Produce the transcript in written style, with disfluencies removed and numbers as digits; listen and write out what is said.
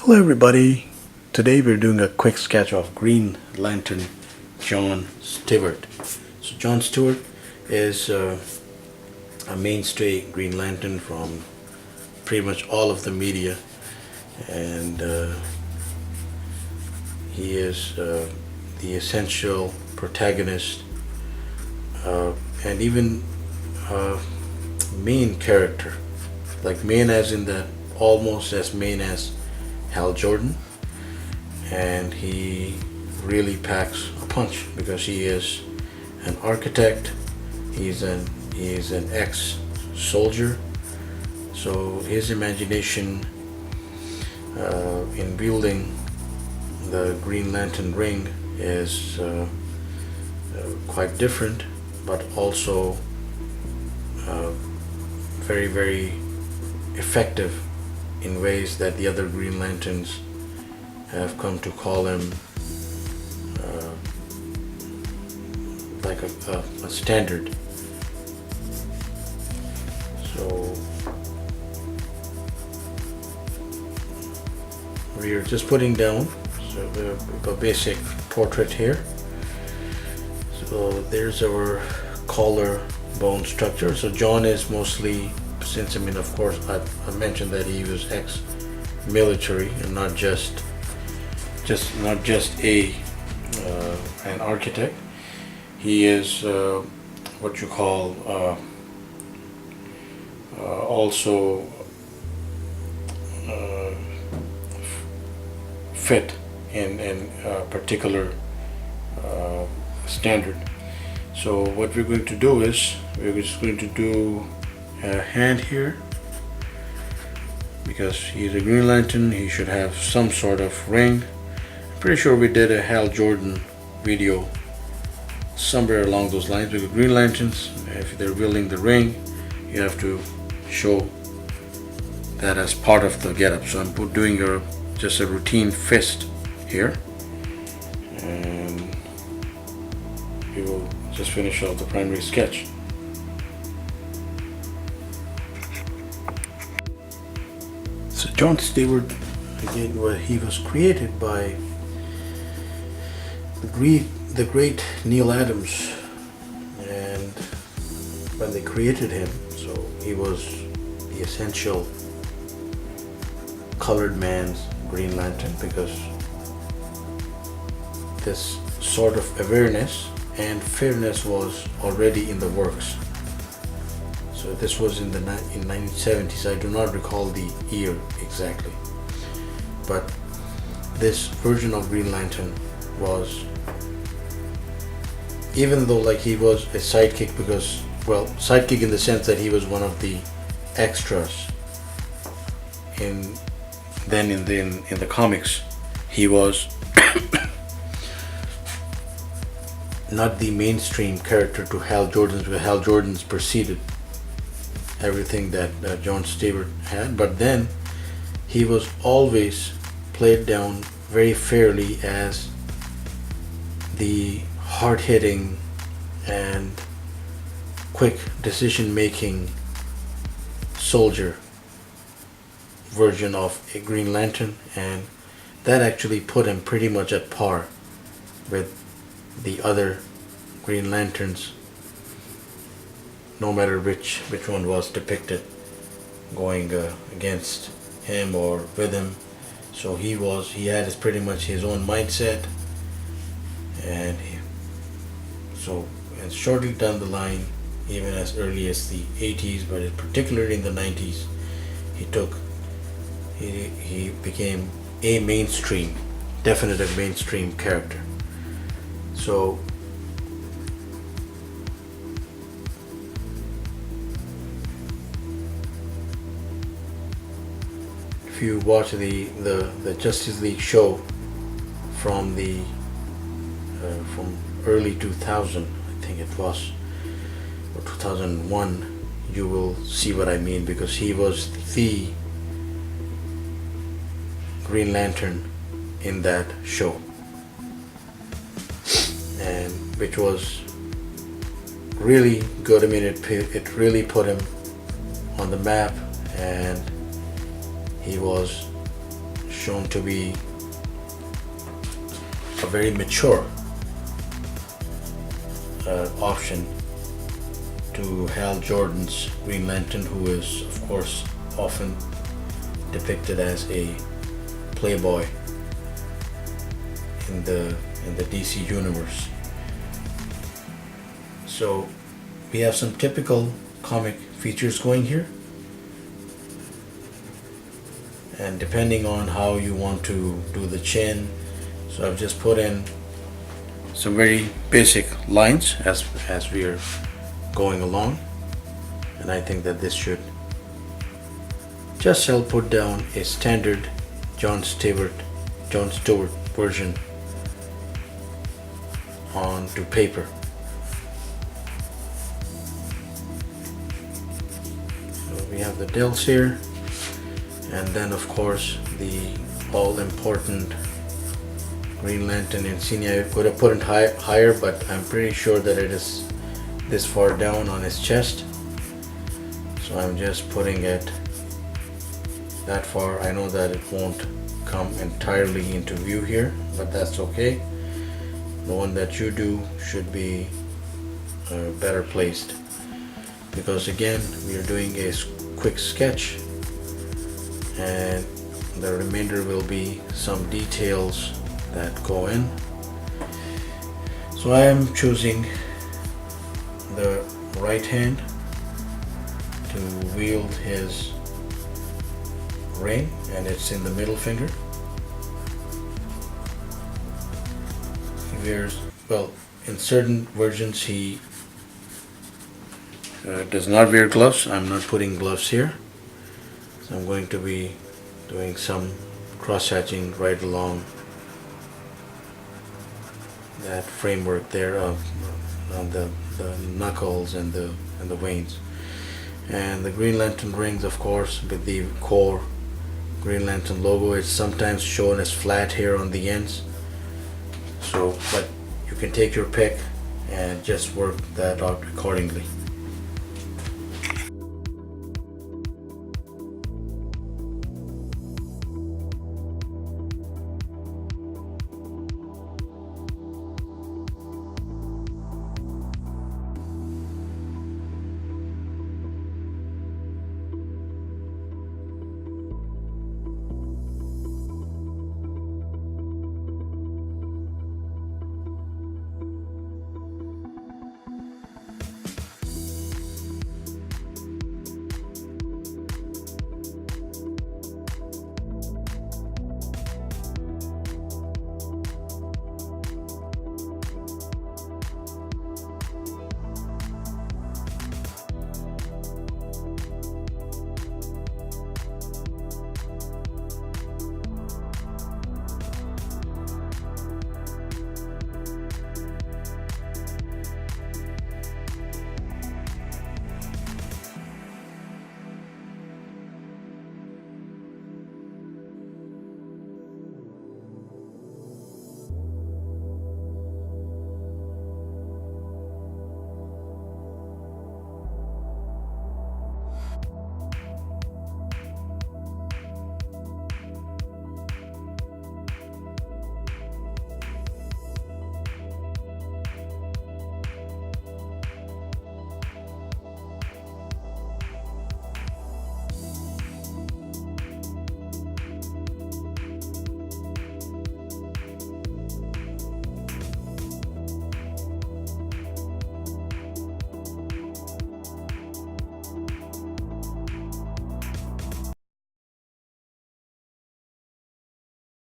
Hello everybody, today we're doing a quick sketch of Green Lantern John Stewart. So John Stewart is a mainstay Green Lantern from pretty much all of the media, and he is the essential protagonist and even main character, like main as in that almost as main as Hal Jordan, and he really packs a punch because he is an architect. He is an ex-soldier, so his imagination in building the Green Lantern ring is quite different, but also very, very effective in ways that the other Green Lanterns have come to call him like a standard. So we are just putting down a basic portrait here. So there's our collar bone structure. So John is mostly, since of course I mentioned that he was ex-military and not just an architect. He is what you call also fit in a particular standard. So what we're going to do is we're just going to do a hand here, because he's a Green Lantern. He should have some sort of ring. I'm pretty sure we did a Hal Jordan video somewhere along those lines. Because Green Lanterns, if they're wielding the ring, you have to show that as part of the getup. So I'm doing just a routine fist here, and we will just finish off the primary sketch. So John Stewart, again, he was created by the great Neil Adams, and when they created him, so he was the essential colored man's Green Lantern, because this sort of awareness and fairness was already in the works. So this was in 1970s. I do not recall the year exactly, but this version of Green Lantern was, even though like he was a sidekick, because, well, sidekick in the sense that he was one of the extras in the comics, he was not the mainstream character to Hal Jordan's, where Hal Jordan's preceded everything that John Stewart had, but then he was always played down very fairly as the hard-hitting and quick decision-making soldier version of a Green Lantern, and that actually put him pretty much at par with the other Green Lanterns, no matter which one was depicted going against him or with him. So he had pretty much his own mindset, and shortly down the line, even as early as the 80s, but particularly in the 90s, he became a definitive mainstream character. So if you watch the Justice League show from early 2000, I think it was, or 2001, you will see what I mean, because he was the Green Lantern in that show, and which was really good. I mean, it really put him on the map, and he was shown to be a very mature option to Hal Jordan's Green Lantern, who is of course often depicted as a playboy in the DC universe. So we have some typical comic features going here, and depending on how you want to do the chin, so I've just put in some very basic lines as we are going along, and I think that this should just help put down a standard John Stewart version onto paper. So we have the delts here, and then of course the all-important Green Lantern insignia. I could have put it higher, but I'm pretty sure that it is this far down on his chest, so I'm just putting it that far. I know that it won't come entirely into view here, but that's okay. The one that you do should be better placed, because again we are doing a quick sketch, and the remainder will be some details that go in. So I am choosing the right hand to wield his ring, and it's in the middle finger. He wears, well, in certain versions he does not wear gloves. I'm not putting gloves here, so I'm going to be doing some cross-hatching right along that framework there on the knuckles and the veins. And the Green Lantern rings, of course, with the core Green Lantern logo. It's sometimes shown as flat here on the ends, so but you can take your pick and just work that out accordingly.